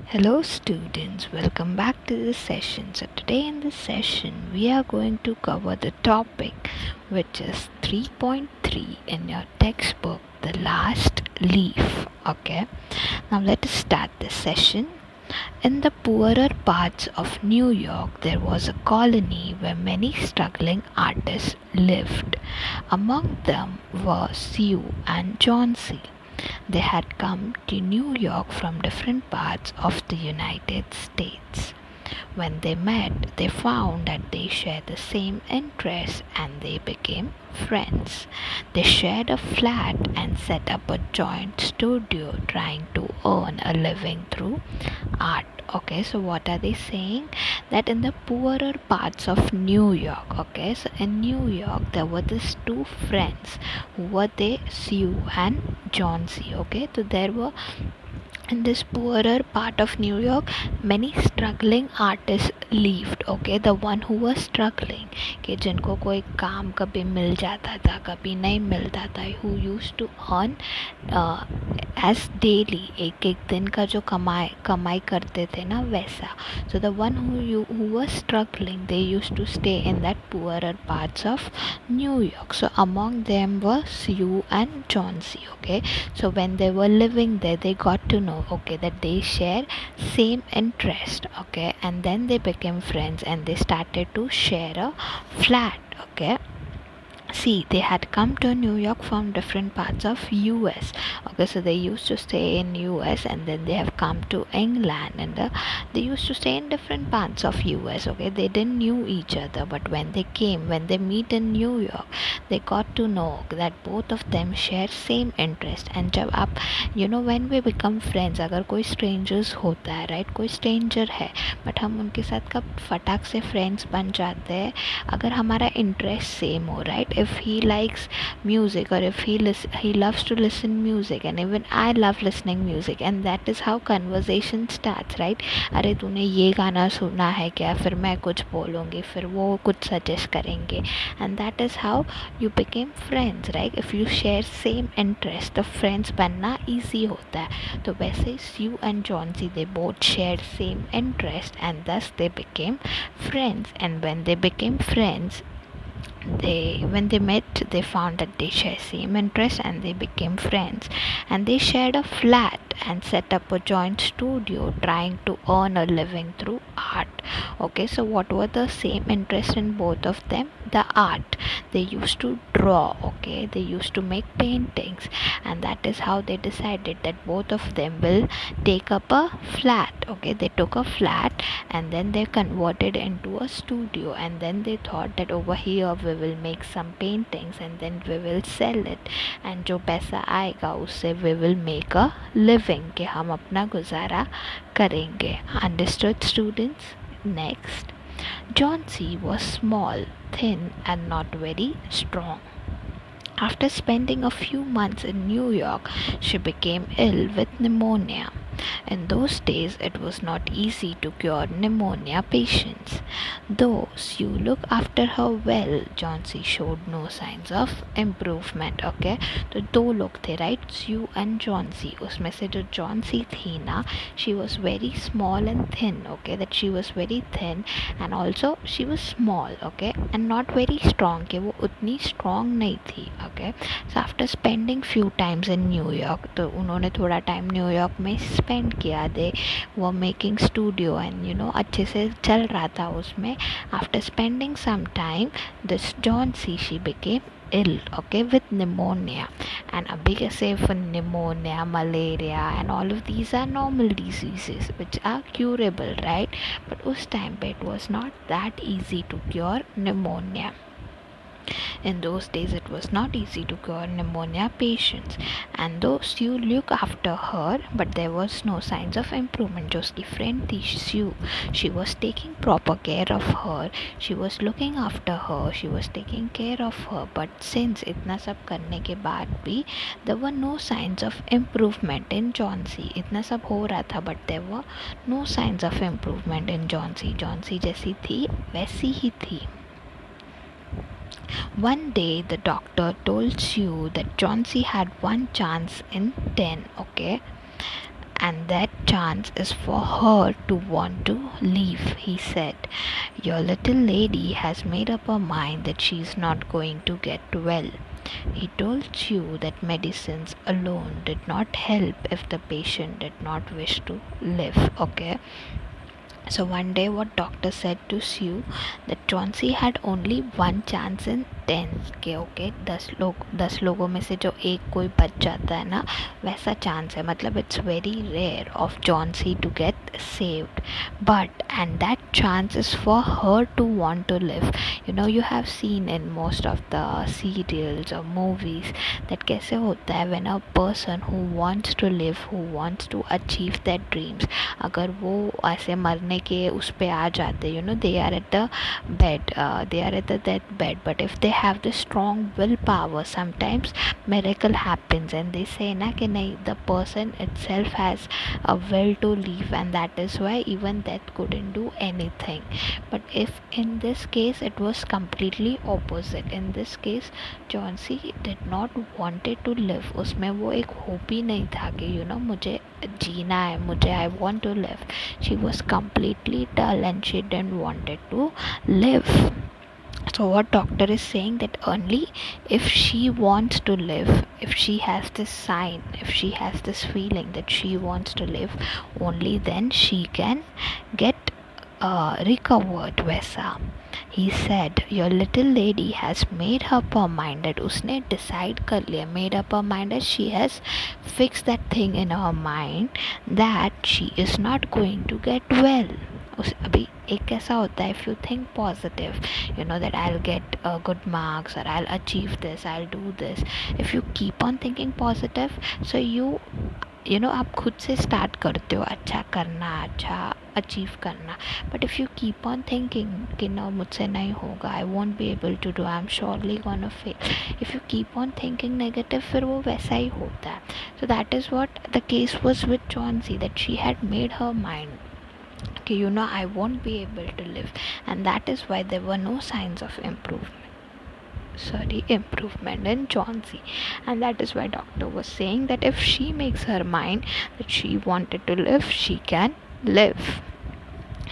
Hello students, welcome back to this session. So today in this session we are going to cover the topic which is 3.3 in your textbook, the last leaf. Okay, now let us start this session. In the poorer parts of New York, there was a colony where many struggling artists lived. Among them were Sue and John C. They had come to New York from different parts of the United States. When they met, they found that they shared the same interests and they became friends. They shared a flat and set up a joint studio trying to earn a living through art. Okay, so what are they saying? That in the poorer parts of New York, okay, so in New York there were these two friends who were they, Sue and John C. Okay, so there were in this poorer part of New York, many struggling artists lived. Okay, the one who was struggling, कि जिनको कोई काम कभी मिल जाता था कभी नहीं मिलता था, who used to earn as daily, एक एक दिन का जो कमाई करते थे ना वैसा. So the one who was struggling, they used to stay in that poorer parts of New York. So among them were Sue and John C. Okay, so when they were living there, they got to know, okay, that they share same interest. Okay, and then they became friends and they started to share a flat. Okay, see, they had come to New York from different parts of US. Okay, so they used to stay in US and then they have come to England, and they used to stay in different parts of US. Okay, they didn't knew each other, but when they meet in New York, they got to know that both of them share same interest. And जब आप when we become friends, अगर कोई strangers होता है, right, कोई stranger है, but हम उनके साथ कब फटाक से friends बन जाते हैं अगर हमारा interest same हो, right? If he likes music, or if he loves to listen music, and even I love listening music, and that is how conversation starts, right? अरे तूने ये गाना सुना है क्या, फिर मैं कुछ बोलूँगी, फिर वो कुछ सजेस्ट करेंगे, and that is how you became friends, right? If you share same interest, तो friends बनना easy होता है. तो वैसे Sue and John C, they both shared same interest and thus they became friends. And when they became friends, when they met, they found that they share same interest and they became friends, and they shared a flat and set up a joint studio trying to earn a living through art. Okay, so what were the same interest in both of them? The art. They used to draw. Okay, they used to make paintings, and that is how they decided that both of them will take up a flat. Okay, they took a flat and then they converted into a studio, and then they thought that over here we will make some paintings and then we will sell it, and जो पैसा आएगा उससे we will make a living, कि हम अपना गुजारा करेंगे. Understood, students? Next, John C was small, thin and not very strong. After spending a few months in New York, she became ill with pneumonia. In those days, it was not easy to cure pneumonia patients. Though Sue looked after her well, John C showed no signs of improvement. Okay, तो दो लोग थे, right? Sue and John C. उसमें से जो John C थी ना, she was very small and thin. Okay, that she was very thin and also she was small. Okay, and not very strong. कि वो उतनी strong नहीं थी. Okay, so after spending few times in New York, तो उन्होंने थोड़ा time New York में spend किया. दे वो मेकिंग स्टूडियो एंड अच्छे से चल रहा था उसमें. After spending some time, this Johnsy she became ill, okay, with pneumonia. And अभी कैसे for pneumonia, malaria and all of these are normal diseases which are curable, right? But उस time पे it was not that easy to cure pneumonia. In those days, it was not easy to cure pneumonia patients, and though Sue looked after her, but there was no signs of improvement. जो उसकी friend थी Sue, she was taking proper care of her, she was looking after her, she was taking care of her, but since इतना सब करने के बाद भी there were no signs of improvement in John C. इतना सब हो रहा था, but there were no signs of improvement in John C. John C जैसी थी वैसी ही थी. One day, the doctor told Sue that John C had one chance in 10, okay? and that chance is for her to want to leave. He said, "Your little lady has made up her mind that she's not going to get well. He told you that medicines alone did not help if the patient did not wish to live." Okay, so one day what doctor said to Sue that Chauncey had only one chance in 10 के okay 10 लोगों में से जो एक कोई बच जाता है ना, वैसा चांस है. मतलब it's very rare of Chauncey to get saved, but and that chance is for her to want to live. You have seen in most of the serials or movies that कैसे होता है when a person who wants to live, who wants to achieve their dreams, अगर वो ऐसे मरने के उस पे आ जाते, they are at the bed, they are at the death bed, but if they have the strong willpower, sometimes miracle happens and they say ना कि नहीं, the person itself has a will to live, and that is why even death couldn't do anything. But if in this case it was completely opposite. In this case Chauncey did not wanted to live. उसमें वो एक hope ही नहीं था कि मुझे जीना है, मुझे I want to live. She was completely dull and she didn't wanted to live. So what doctor is saying that only if she wants to live, if she has this sign, if she has this feeling that she wants to live, only then she can get recovered. वैसा he said, your little lady has made up her mind that उसने decide कर लिया, made up her mind that she has fixed that thing in her mind that she is not going to get well. अभी एक कैसा होता है, if you think positive, that I'll get good marks or I'll achieve this, I'll do this. If you keep on thinking positive, so आप खुद से start करते हो अच्छा करना, अच्छा अचीव करना. But if you keep on thinking कि ना मुझसे नहीं होगा, I won't be able to do, I am surely gonna fail, if you keep on thinking negative, फिर वो वैसा ही होता है. So that is what the case was with Chauncey, that she had made her mind कि I won't be able to live, and that is why there were no signs of improvement in Chauncey. And that is why doctor was saying that if she makes her mind that she wanted to live, she can live.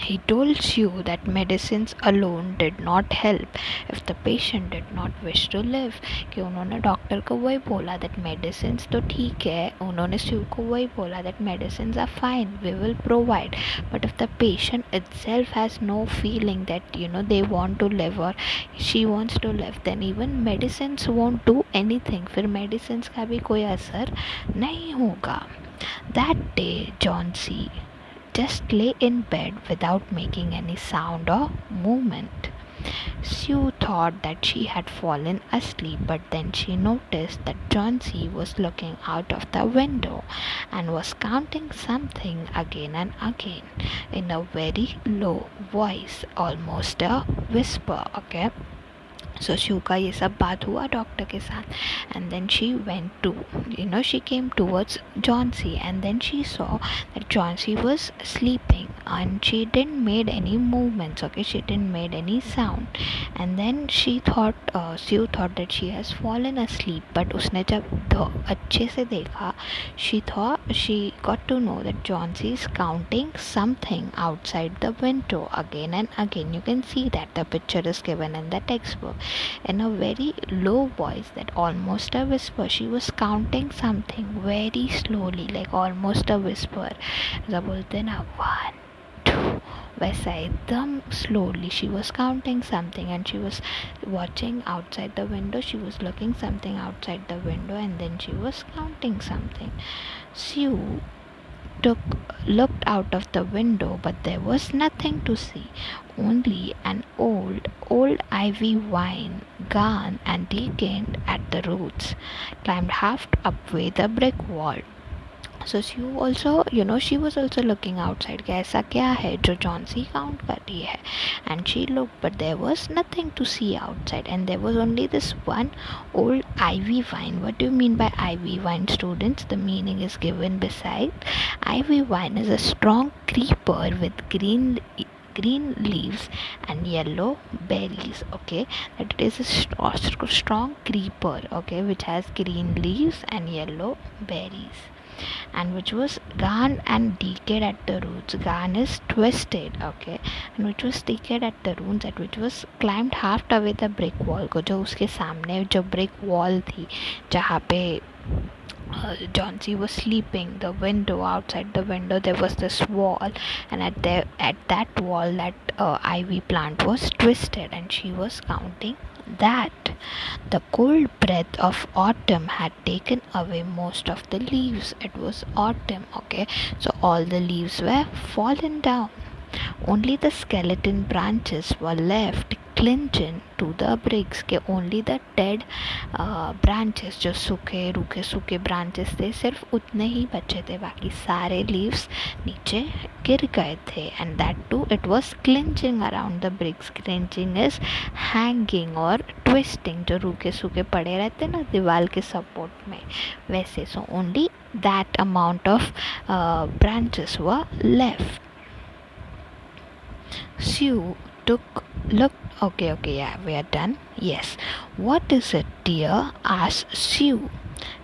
He told you that medicines alone did not help if the patient did not wish to live. कि उन्होंने doctor को वही बोला that medicines तो ठीक है, उन्होंने शिव को वही बोला that medicines are fine, we will provide, but if the patient itself has no feeling that they want to live or she wants to live, then even medicines won't do anything. फिर medicines का भी कोई असर नहीं होगा. That day Chauncey just lay in bed without making any sound or movement. Sue thought that she had fallen asleep, but then she noticed that Chauncey was looking out of the window and was counting something again and again in a very low voice, almost a whisper. Okay, so Sue का ये सब बात हुआ doctor के साथ, and then she went to, she came towards Chauncey, and then she saw that Chauncey was sleeping and she didn't made any movements. Okay, she didn't made any sound, and then she thought, Sue thought that she has fallen asleep, but उसने जब अच्छे से देखा, she got to know that Chauncey is counting something outside the window again and again. You can see that the picture is given in the textbook in a very low voice, that almost a whisper. She was counting something very slowly, like almost a whisper. जब बोलते ना 1 2, वैसा एकदम slowly she was counting something, and she was watching outside the window. She was looking something outside the window, and then she was counting something. Sue looked out of the window, but there was nothing to see, only an old ivy vine, gone and decayed at the roots, climbed half up with the brick wall. So Sue also, she was also looking outside कि ऐसा क्या है जो Chauncey count कर रही है. And she looked, but there was nothing to see outside, and there was only this one old ivy vine. What do you mean by ivy vine, students? The meaning is given beside. Ivy vine is a strong creeper with green leaves and yellow berries. Okay, that it is a strong creeper, okay, which has green leaves and yellow berries. and which was gone and decayed at the roots. Gone is twisted, okay, and which was decayed at the roots, and which was climbed half away the brick wall को, जो उसके सामने जो brick wall थी जहाँ पे John C was sleeping. The window, outside the window, there was this wall, and at that wall, that ivy plant was twisted, and she was counting that. The cold breath of autumn had taken away most of the leaves. It was autumn, okay, so all the leaves were fallen down. Only the skeleton branches were left clinging to the bricks. के only the dead branches, जो सूखे branches थे, सिर्फ उतने ही बचे थे, बाकी सारे leaves नीचे गिर गए थे. And that too, it was clinging around the bricks. Clinging is hanging or twisting, जो रूखे सूखे पड़े रहते ना दीवार के support में, वैसे. So only that amount of branches were left. Sue looked. Okay, yeah, we are done. Yes. What is it, dear? Asked Sue.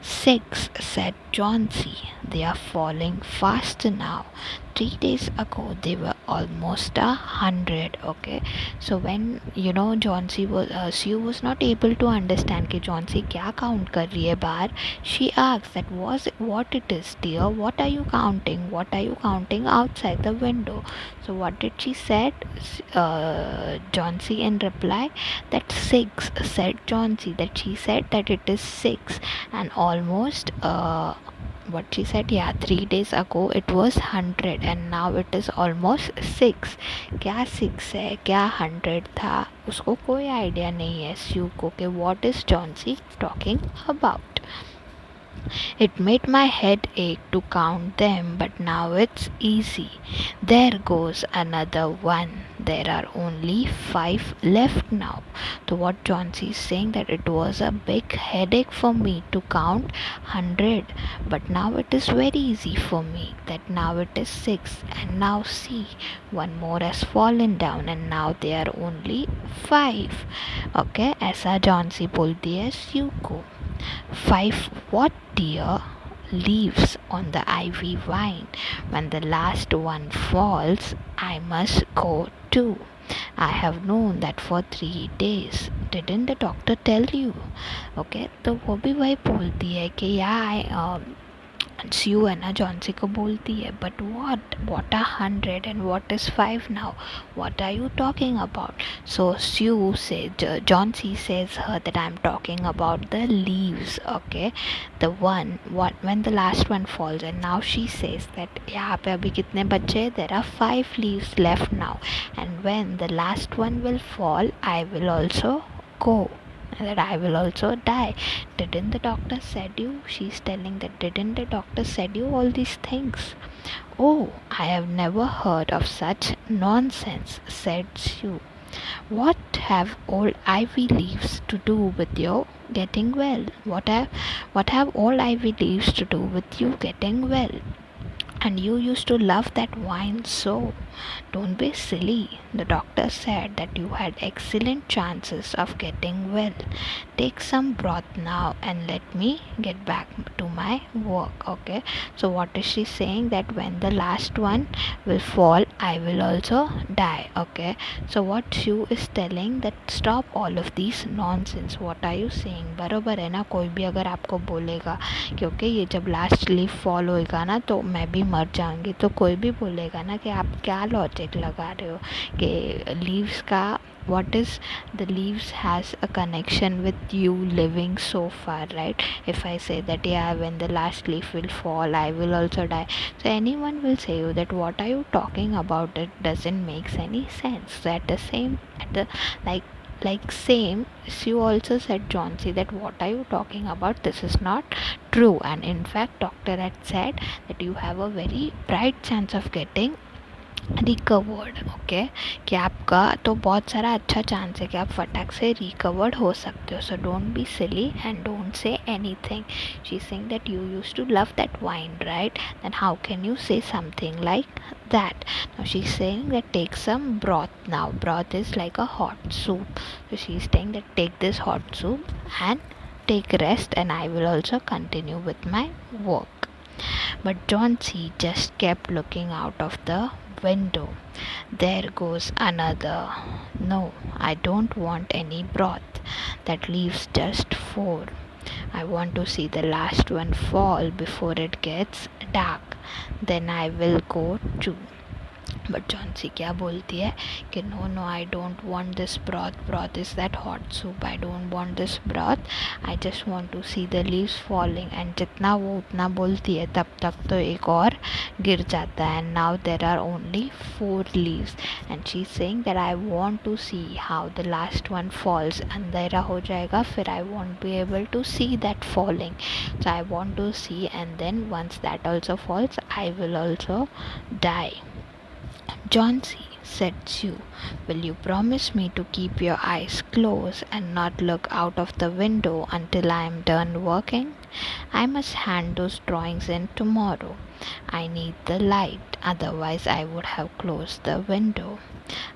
6, said Johnsy. They are falling faster now. 3 days ago they were almost 100. Okay, so when Johnsy was Sue was not able to understand कि Johnsy क्या count कर रही है बाहर. She asked that what it is, dear. What are you counting? What are you counting outside the window? So what did she said? Johnsy in reply that 6, said Johnsy, that she said that it is 6, and almost what she said, 3 days ago it was 100 and now it is almost 6. क्या 6 है, क्या 100 था, उसको कोई idea नहीं है स्यू को कि what is Johnsy talking about. It made my head ache to count them, but now it's easy. There goes another one. There are only 5 left now. So what Johnsy is saying, that it was a big headache for me to count 100, but now it is very easy for me, that now it is 6, and now see, one more has fallen down and now there are only 5. Okay, ऐसा Johnsy बोलती है स्यू को. 5 what, dear? Leaves on the ivy vine. When the last one falls, I must go too. I have known that for 3 days. Didn't the doctor tell you? Okay, तो वो भी वही बोलती है कि स्यू है ना जॉन्सी को बोलती है, but what are 100 and what is 5 now? What are you talking about? So Sue says, Johnsy says her that I'm talking about the leaves, okay, the one when the last one falls. And now she says that यहाँ पे अभी कितने बचे, there are 5 leaves left now, and when the last one will fall, I will also go, that I will also die. Didn't the doctor said you? She's telling that didn't the doctor said you all these things? Oh, I have never heard of such nonsense, said Sue. What have old ivy leaves to do with your getting well? What have old ivy leaves to do with you getting well? And you used to love that wine so. Don't be silly. The doctor said that you had excellent chances of getting well. Take some broth now and let me get back to my work. Okay, so what is she saying? That when the last one will fall, I will also die. Okay, so what Sue is telling, that stop all of these nonsense. What are you saying? बरोबर है ना, कोई भी अगर आपको बोलेगा क्योंकि ये जब लास्ट लीफ फॉल होएगा ना तो मैं भी मर जाऊंगी, तो कोई भी बोलेगा ना कि आप क्या लॉजिक लगा रहे हो कि लीव्स का, what is the leaves has a connection with you living so far, right? If I say that when the last leaf will fall, I will also die, so anyone will say you that what are you talking about, it doesn't make any sense. So at the same same, she also said Johnsy that what are you talking about, this is not true, and in fact doctor had said that you have a very bright chance of getting recovered. Okay, कि आपका तो बहुत सारा अच्छा chance है कि आप फटाक से रिकवर्ड हो सकते हो. So don't be silly and don't say anything. She saying that you used to love that wine, right? Then how can you say something like that? Now she's saying that take some broth now. Broth is like a hot soup. So she's saying that take this hot soup and take rest, and I will also continue with my work. But Johnsy just kept looking out of the window. There goes another. No, I don't want any broth. That leaves just 4. I want to see the last one fall before it gets dark. Then I will go too. But Johnsy क्या बोलती है कि no I don't want this broth is that hot soup, I don't want this broth, I just want to see the leaves falling. And जितना वो उतना बोलती है तब तक तो एक और गिर जाता है. And now there are only 4 leaves and she is saying that I want to see how the last one falls. अंधेरा हो जाएगा, फिर I won't be able to see that falling. So I want to see and then once that also falls I will also die. Johnsy, said Sue, will you promise me to keep your eyes closed and not look out of the window until I am done working? I must hand those drawings in tomorrow. I need the light, otherwise I would have closed the window.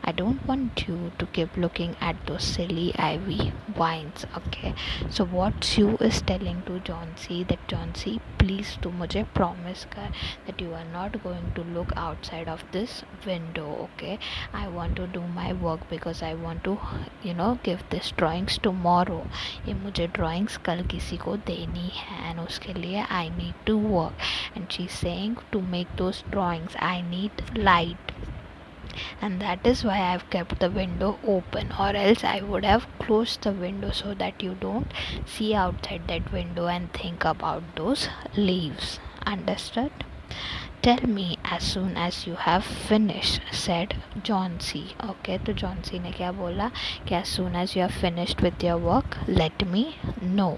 I don't want you to keep looking at those silly ivy vines, okay? So what Sue is telling to Johnsy that Johnsy, please tu mujhe promise kar that you are not going to look outside of this window, okay? I want to do my work because I want to give this drawings tomorrow. ये मुझे drawings कल किसी को देनी है and उसके लिए I need to work. And she's saying to make those drawings I need light. And that is why I've kept the window open, or else I would have closed the window so that you don't see outside that window and think about those leaves. Understood? Tell me as soon as you have finished, said Johnsy. Okay, तो Johnsy ने क्या बोला कि as soon as you have finished with your work, let me know.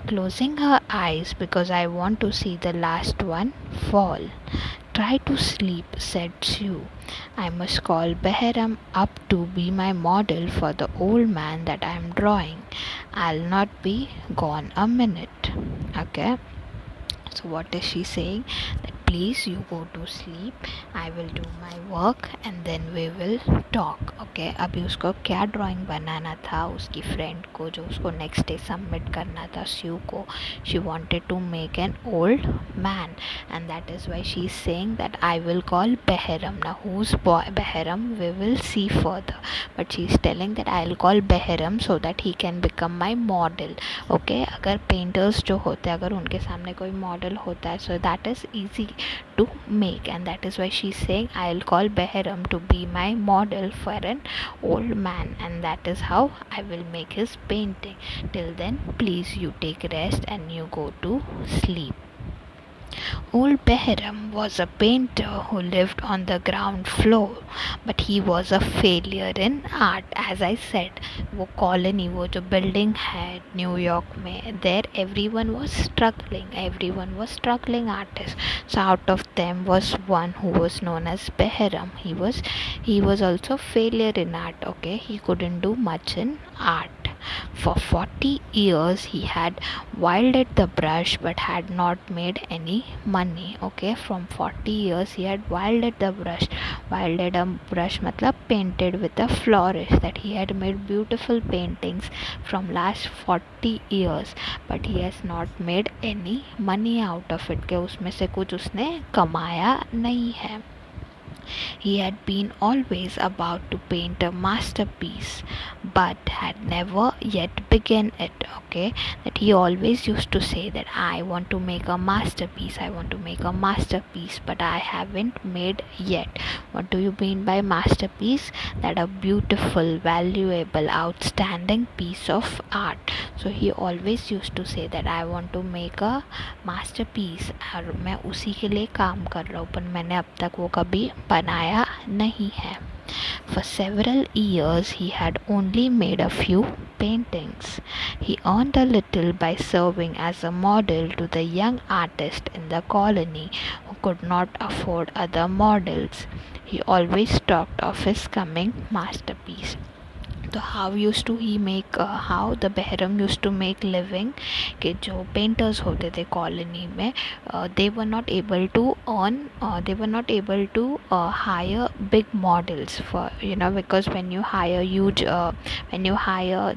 Closing her eyes because I want to see the last one fall. Try to sleep, said Sue. I must call Behram up to be my model for the old man that I am drawing. I'll not be gone a minute. Okay? So what is she saying? That please you go to sleep, I will do my work and then we will talk. Okay, अभी उसको क्या drawing बनाना था उसकी friend को जो उसको next day submit करना था स्यू को. She wanted to make an old man and that is why she is saying that I will call Behram. Now who's Behram we will see further, but she is telling that I will call Behram so that he can become my model. Okay, अगर painters जो होते हैं अगर उनके सामने कोई model होता है so that is easy to make, and that is why she's saying I'll call Behram to be my model for an old man, and that is how I will make his painting. Till then please you take rest and you go to sleep. Old Behram was a painter who lived on the ground floor, but he was a failure in art. As I said, वो colony वो जो building है New York में, there everyone was struggling artists. So out of them was one who was known as Behram. He was also failure in art. Okay, he couldn't do much in art. For 40 years he had wielded the brush but had not made any money. Okay, from 40 years he had wielded the brush. Wielded a brush matlab painted with a flourish, that he had made beautiful paintings from last 40 years, but he has not made any money out of it, कि उसमें से कुछ उसने कमाया नहीं है. He had been always about to paint a masterpiece but had never yet begun it. Okay, that he always used to say that I want to make a masterpiece, but I haven't made yet. What do you mean by masterpiece? That a beautiful, valuable, outstanding piece of art. So he always used to say that I want to make a masterpiece और मैं उसी के लिए काम कर रहा हूँ, पर मैंने अब तक वो कभी बनाया नहीं है. For several years he had only made a few paintings. He earned a little by serving as a model to the young artists in the colony who could not afford other models. He always talked of his coming masterpiece. तो how use to he make how the Behram use to make living, कि जो painters होते थे colony में they were not able to hire big models for because when you hire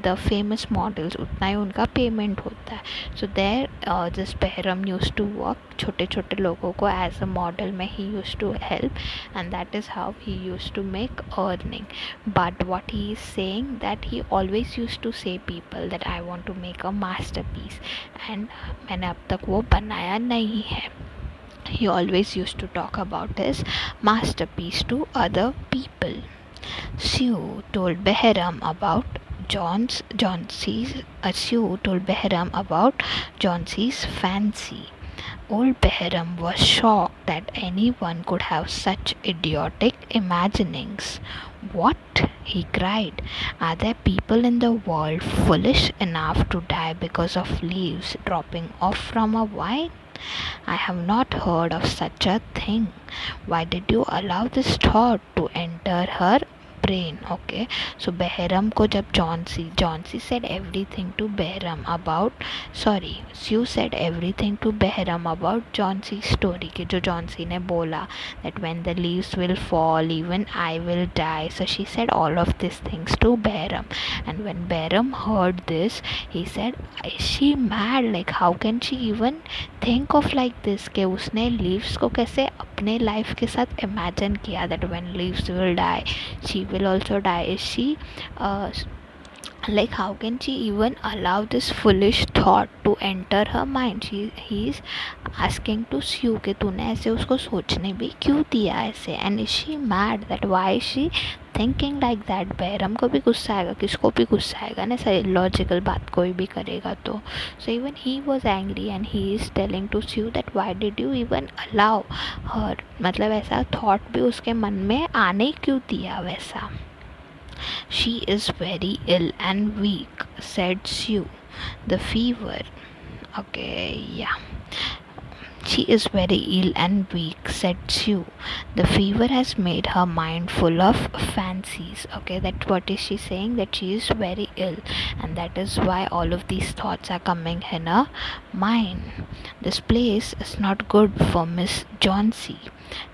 the famous models उतना ही उनका payment होता है. So there this Behram used to work छोटे छोटे लोगों को एज अ मॉडल में he use to help, and that is how he used to make earning. But what he is saying, that he always used to say people that I want to make a masterpiece, and मैंने अब तक वो बनाया नहीं है. He always used to talk about his masterpiece to other people. Sue told Behram about Sue told Behram about Johnson's fancy. Old Behram was shocked that anyone could have such idiotic imaginings. What? He cried. Are there people in the world foolish enough to die because of leaves dropping off from a vine? I have not heard of such a thing. Why did you allow this thought to enter her brain? Okay, so Behram को जब Johnsy said everything to Behram about, sorry, Sue said everything to Behram about Johnson's story, कि जो Johnsy ने बोला that when the leaves will fall, even I will die. So she said all of these things to Behram, and when Behram heard this, he said, is she mad? Like how can she even think of like this? कि उसने leaves को कैसे अपने life के साथ imagine किया that when leaves will die, she will also die. Is she like how can she even allow this foolish thought to enter her mind? He is asking to Sue कि तूने ऐसे उसको सोचने भी क्यों दिया ऐसे, and is she mad? That why is she thinking like that? Bahram को भी गुस्सा आएगा, किसको भी गुस्सा आएगा ना, सही लॉजिकल बात कोई भी करेगा तो. So even he was angry and he is telling to Sue that why did you even allow her, मतलब ऐसा thought भी उसके मन में आने क्यों दिया वैसा. She is very ill and weak, said Sue. The fever. Okay, yeah. She is very ill and weak, said Sue. The fever has made her mind full of fancies. Okay, that's what is she saying? That she is very ill, and that is why all of these thoughts are coming in her mind. This place is not good for Miss Johnsy.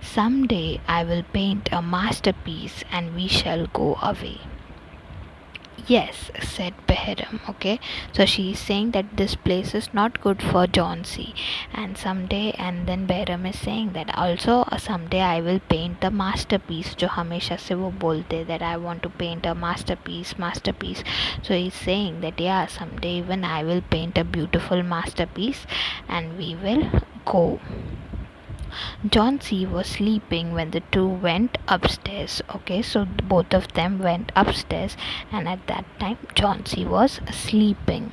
Someday I will paint a masterpiece and we shall go away. Yes, said Behram. Okay, so she is saying that this place is not good for Johnsy, and someday, and then Behram is saying that also someday I will paint the masterpiece. जो हमेशा से वो बोलते that I want to paint a masterpiece. So he's saying that yeah, someday even I will paint a beautiful masterpiece, and we will go. Johnsy was sleeping when the two went upstairs. Okay, so both of them went upstairs, and at that time Johnsy was sleeping.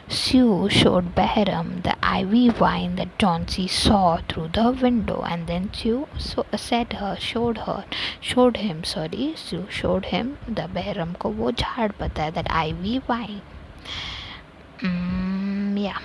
Sue showed Behram the ivy vine that Johnsy saw through the window, and then Sue showed him the Behram को वो झाड़ बताया, that ivy vine. Yeah.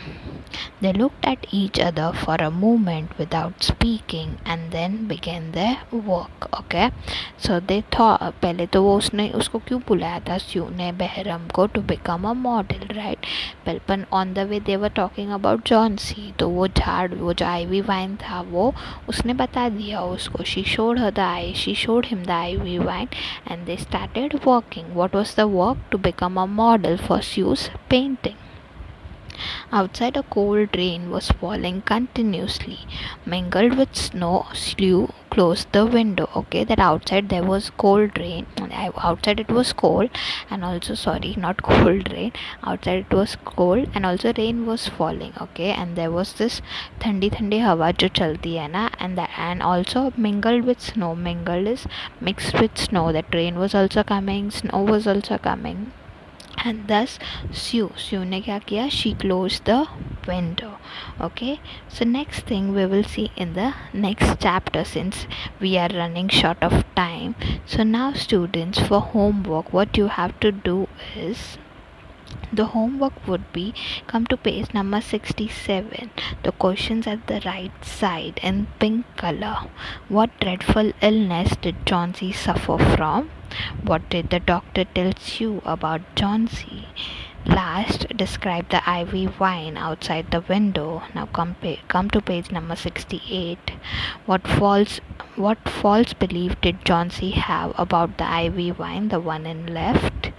They looked at each other for a moment without speaking and then began their work. Okay, so they thought, पहले तो वो उसको क्यों बुलाया था Sue ने Behram को to become a model, right? But on the way they were talking about Johnsy, तो वो जो ivy vine था वो उसने बता दिया उसको. She showed him the ivy vine, and they started working. What was the work? To become a model for Sue's painting. Outside, a cold rain was falling continuously, mingled with snow. Sue closed the window. Okay, that outside there was cold rain. Outside it was cold, and also not cold rain. Outside it was cold, and also rain was falling. Okay, and there was this ठंडी हवा जो चलती है ना, and also mingled with snow. Mingled is mixed with snow. That rain was also coming, snow was also coming. And thus Sue ने क्या किया? She closed the window. Okay, so next thing we will see in the next chapter, since we are running short of time. So now students, for homework what you have to do is, the homework would be, come to page number 67. The questions at the right side in pink color. What dreadful illness did Johnsy suffer from? What did the doctor tell you about Johnsy? Last, describe the ivy vine outside the window. Now come to page number 68. What false belief did Johnsy have about the ivy vine, the one in left?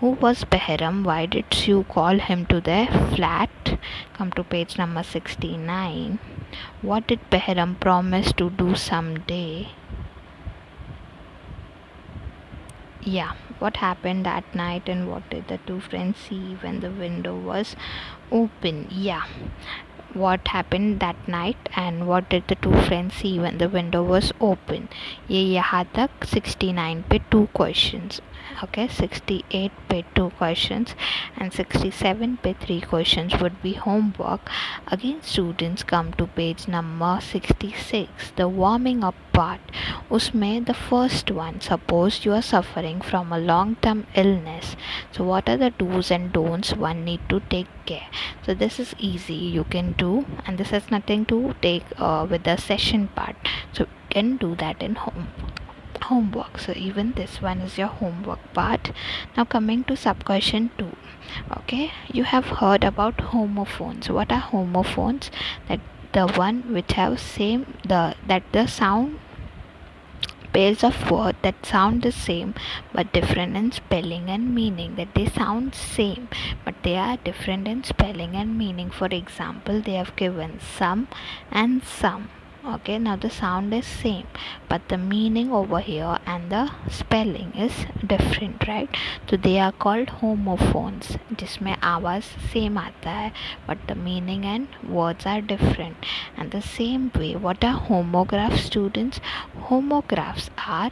Who was Behram? Why did Sue call him to their flat? Come to page number 69. What did Behram promise to do someday? Yeah, what happened that night and what did the two friends see when the window was open? Yeah, what happened that night and what did the two friends see when the window was open? ये यहाँ तक 69 पे 2 questions. Okay, 68 पे 2 questions and 67 पे 3 questions would be homework. Again, students come to page number 66, the warming up part. उसमें the first one, suppose you are suffering from a long term illness, so what are the do's and don'ts one need to take care? So this is easy, you can do, and this has nothing to take with the session part, so you can do that in homework. So even this one is your homework part. Now coming to sub question 2. Okay, you have heard about homophones. What are homophones? That the one which have same the sound pairs of words that sound the same but different in spelling and meaning, that they sound same but they are different in spelling and meaning. For example, they have given some and some. Okay, now the sound is same but the meaning over here and the spelling is different, right? So they are called homophones, जिसमें आवाज़ same आता है but the meaning and words are different. And the same way, what are homographs, students? Homographs are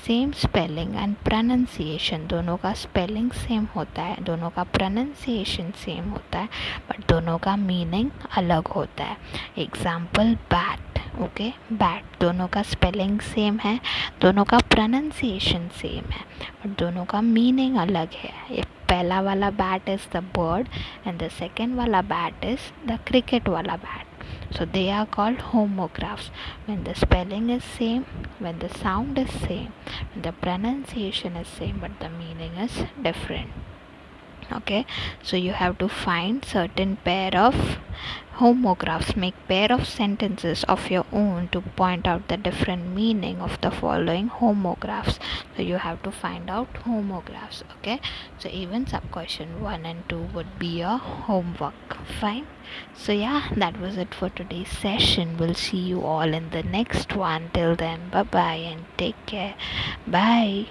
same spelling and pronunciation, दोनों का spelling same होता है, दोनों का प्रोनाउंसिएशन सेम होता है बट दोनों का मीनिंग अलग होता है. Example bat. ओके, बैट दोनों का स्पेलिंग सेम है, दोनों का प्रोनाउंसिएशन सेम है बट दोनों का मीनिंग अलग है. एक पहला वाला bat is the bird and the second वाला बैट इज़ द क्रिकेट वाला bat. So they are called homographs when the spelling is same, when the sound is same, when the pronunciation is same but the meaning is different. Okay, so you have to find certain pair of homographs, make pair of sentences of your own to point out the different meaning of the following homographs. So you have to find out homographs. Okay, so even sub question 1 and 2 would be your homework. Fine. So yeah, that was it for today's session. We'll see you all in the next one. Till then, bye bye and take care. Bye.